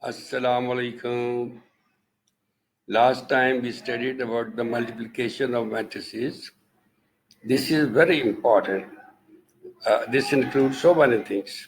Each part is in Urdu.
Assalamu alaikum. Last time we studied about the multiplication of matrices. This is very important. This includes so many things.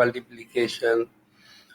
multiplication.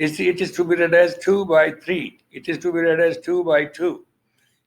It is to be read as 2 by 3. It is to be read as 2 by 2.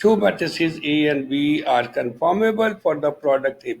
Two matrices A and B are conformable for the product AB.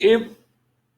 If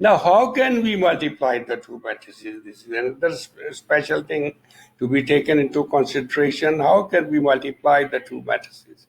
Now how can we multiply the two matrices? This is another special thing to be taken into consideration. How can we multiply the two matrices?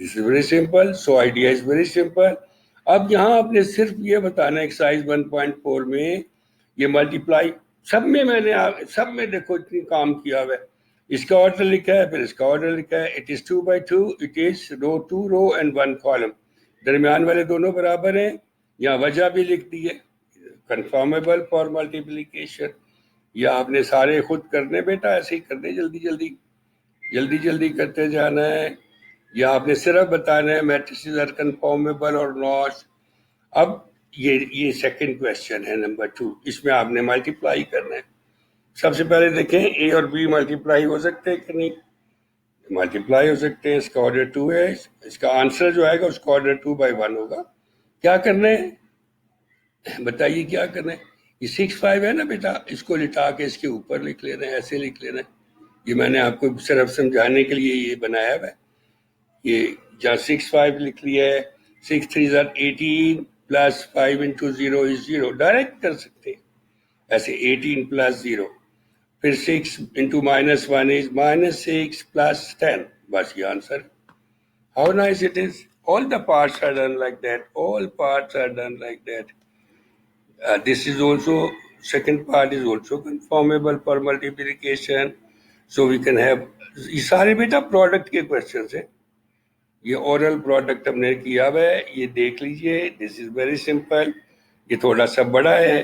This is very simple. So idea is very simple. اب یہاں آپ نے صرف یہ بتانا ہے ایکسرسائز 1.4 میں یہ ملٹیپلائی سب میں دیکھو اتنی کام کیا ہوا ہے. اس کا آرڈر لکھا ہے، پھر اس کا آرڈر لکھا ہے. It is 2 by 2. It is row 2 row and 1 column. درمیان والے دونوں برابر ہیں. یہاں وجہ بھی لکھ دی ہے، کنفارمیبل فار ملٹیپلیکیشن. یا آپ نے سارے خود کرنے بیٹا، ایسے ہی کرنے، جلدی جلدی کرتے جانا ہے. یا آپ نے صرف بتانا ہے میٹریسز آر کنفارمیبل اور ناٹ. اب یہ سیکنڈ کویشچن ہے نمبر 2. اس میں آپ نے ملٹیپلائی کرنا ہے. سب سے پہلے دیکھیں اے اور بی ملٹیپلائی ہو سکتے ہیں کہ نہیں. ملٹیپلائی ہو سکتے ہیں. اس کا آرڈر 2 ہے. اس کا آنسر جو آئے گا اس کا آرڈر 2/1 ہوگا. کیا کرنا ہے بتائیے، کیا کرنا ہے؟ یہ 6 5 ہے نا بیٹا، اس کو لٹا کے اس کے اوپر لکھ لینا ہے، ایسے لکھ لینا ہے. یہ میں نے آپ کو صرف سمجھانے کے لیے یہ بنایا ہوا ہے. یہ جہاں 6 5 لکھ لیا ہے، 6 3 18 پلس 5 into 0 is 0. ڈائریکٹ کر سکتے ہیں ایسے 18 plus 0. پھر 6 into -1 is -6 plus 10. بس یہ answer. How nice it is. All the parts are done like that. All parts are done like that. This is also, second part is also conformable for multiplication. So we can have, یہ سارے بیٹا پروڈکٹ کے کوشچنس ہیں. یہ اورل پروڈکٹ ہم نے کیا ہوا ہے، یہ دیکھ لیجئے. دس از ویری سمپل. یہ تھوڑا سا بڑا ہے.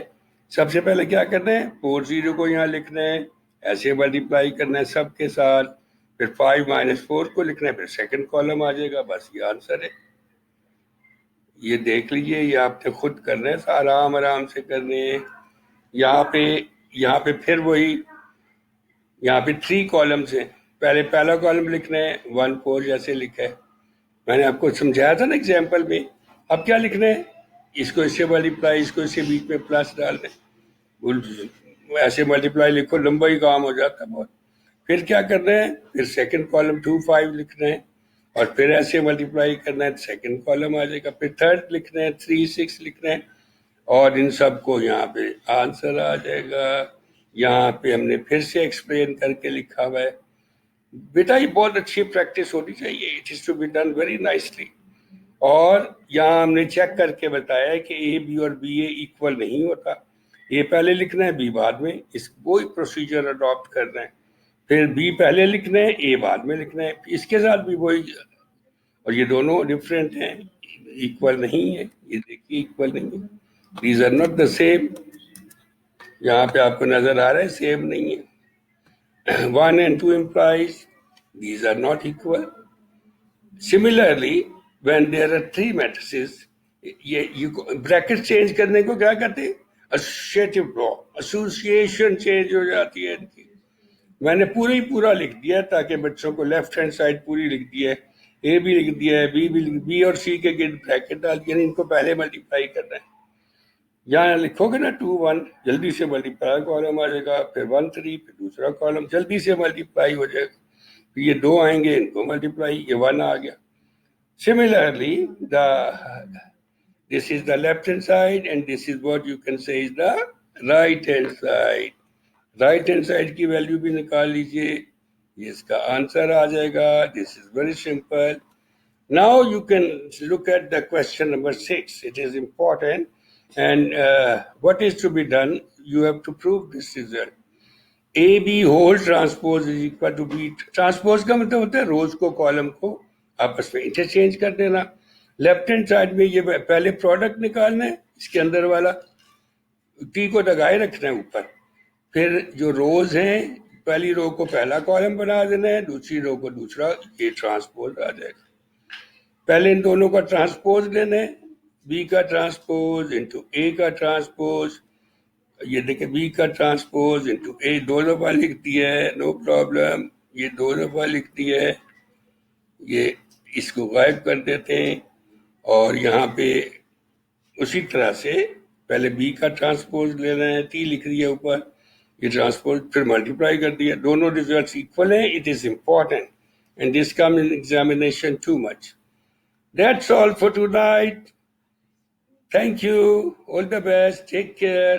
سب سے پہلے کیا کرنا ہے، 4 0 کو یہاں لکھنا ہے، ایسے ملٹیپلائی کرنا ہے سب کے ساتھ. پھر 5 - 4 کو لکھنا ہے، پھر سیکنڈ کالم آ جائے گا. بس یہ آنسر ہے. یہ دیکھ لیجئے، یہ آپ نے خود کرنا ہے، آرام سے کرنے. یہاں پہ پھر وہی، یہاں پہ 3 کالمز ہیں. پہلا کالم لکھنا ہے 1 4 جیسے لکھا ہے. میں نے آپ کو سمجھایا تھا نا ایگزامپل میں. اب کیا لکھنا ہے، اس کو اس سے ملٹیپلائی، اس کو اس سے بیچ میں پلس ڈالنا ہے. ایسے ملٹیپلائی لکھو، لمبا ہی کام ہو جاتا ہے بہت. پھر کیا کرنا ہے، پھر سیکنڈ کالم 2 5 لکھنا ہے، اور پھر ایسے ملٹیپلائی کرنا ہے، سیکنڈ کالم آ جائے گا. پھر تھرڈ لکھنا ہے، 3 6 لکھنا ہے، اور ان سب کو یہاں پہ آنسر آ جائے گا. یہاں پہ ہم نے پھر سے ایکسپلین کر کے لکھا ہوا ہے. بیٹا یہ بہت اچھی پریکٹس ہونی چاہیے. It is to be done very nicely. اور یہاں ہم نے چیک کر کے بتایا ہے کہ اے بی اور بی اے ایکول نہیں ہوتا. اے پہلے لکھنا ہے، بی بعد میں. اس وہی پروسیجر اڈاپٹ کرنا ہے. پھر بی پہلے لکھنا ہے، اے بعد میں لکھنا ہے. اس کے ساتھ بھی وہی. اور یہ دونوں ڈفرینٹ ہیں، ایکول نہیں ہے. یہ دیکھیے ایکول نہیں ہے. These are not the same. یہاں پہ آپ کو نظر آ رہا ہے سیم نہیں ہے. 1 and 2 implies these are not equal. Similarly, when there are 3 matrices, bracket change کرنے کو کیا کہتے ہیں، ایسوسیٹیو لا. ایسوسیشن چینج ہو جاتی ہے ان کی. میں نے پورا لکھ دیا تاکہ بچوں کو لیفٹ ہینڈ سائڈ پوری لکھ دی ہے. اے بھی لکھ دیا ہے، بی اور سی کے گرد بریکٹ ڈال دیا. ان کو پہلے ملٹیپلائی کرنا ہے. یہاں لکھو گے نا 2 1، جلدی سے ملٹیپلائی کالم آ جائے گا. پھر 1 3، پھر دوسرا کالم جلدی سے ملٹیپلائی ہو جائے گا. پھر یہ 2 آئیں گے، ان کو ملٹیپلائی، یہ 1 آ گیا. Similarly, this is the left hand side and this is what you can say is the right hand side. Right hand side کی ویلیو بھی نکال لیجئے. یہ اس کا آنسر آ جائے گا. This is very simple. Now you can look at the question number 6. It is important. And what is to be done? You have to prove this result. A B whole transpose is equal to B. Transpose کا مطلب ہوتا ہے روز کو کالم کو آپس میں انٹرچینج کر دینا. لیفٹ ہینڈ سائڈ میں یہ پہلے پروڈکٹ نکالنا ہے، اس کے اندر والا ٹی کو لگائے رکھنا ہے اوپر. پھر جو روز ہیں، پہلی رو کو پہلا کالم بنا دینا ہے، دوسری رو کو دوسرا. یہ ٹرانسپوز آ جائے گا. پہلے ان دونوں کا ٹرانسپوز لینا ہے، بی کا ٹرانسپوز انٹو اے کا ٹرانسپوز. یہ دیکھیں بی کا ٹرانسپوز انٹو اے 2 دفعہ لکھتی ہے، نو پرابلم. یہ 2 دفعہ لکھتی ہے. یہ اس کو غائب کر دیتے ہیں. اور یہاں پہ اسی طرح سے پہلے بی کا ٹرانسپوز لینا ہے، ٹی لکھ رہی ہے اوپر، یہ ٹرانسپوز پھر ملٹیپلائی کر دیا. دونوں ریزلٹس ایکول ہیں. It is important and this come in examination too much. That's all for tonight. Thank you. All the best. Take care.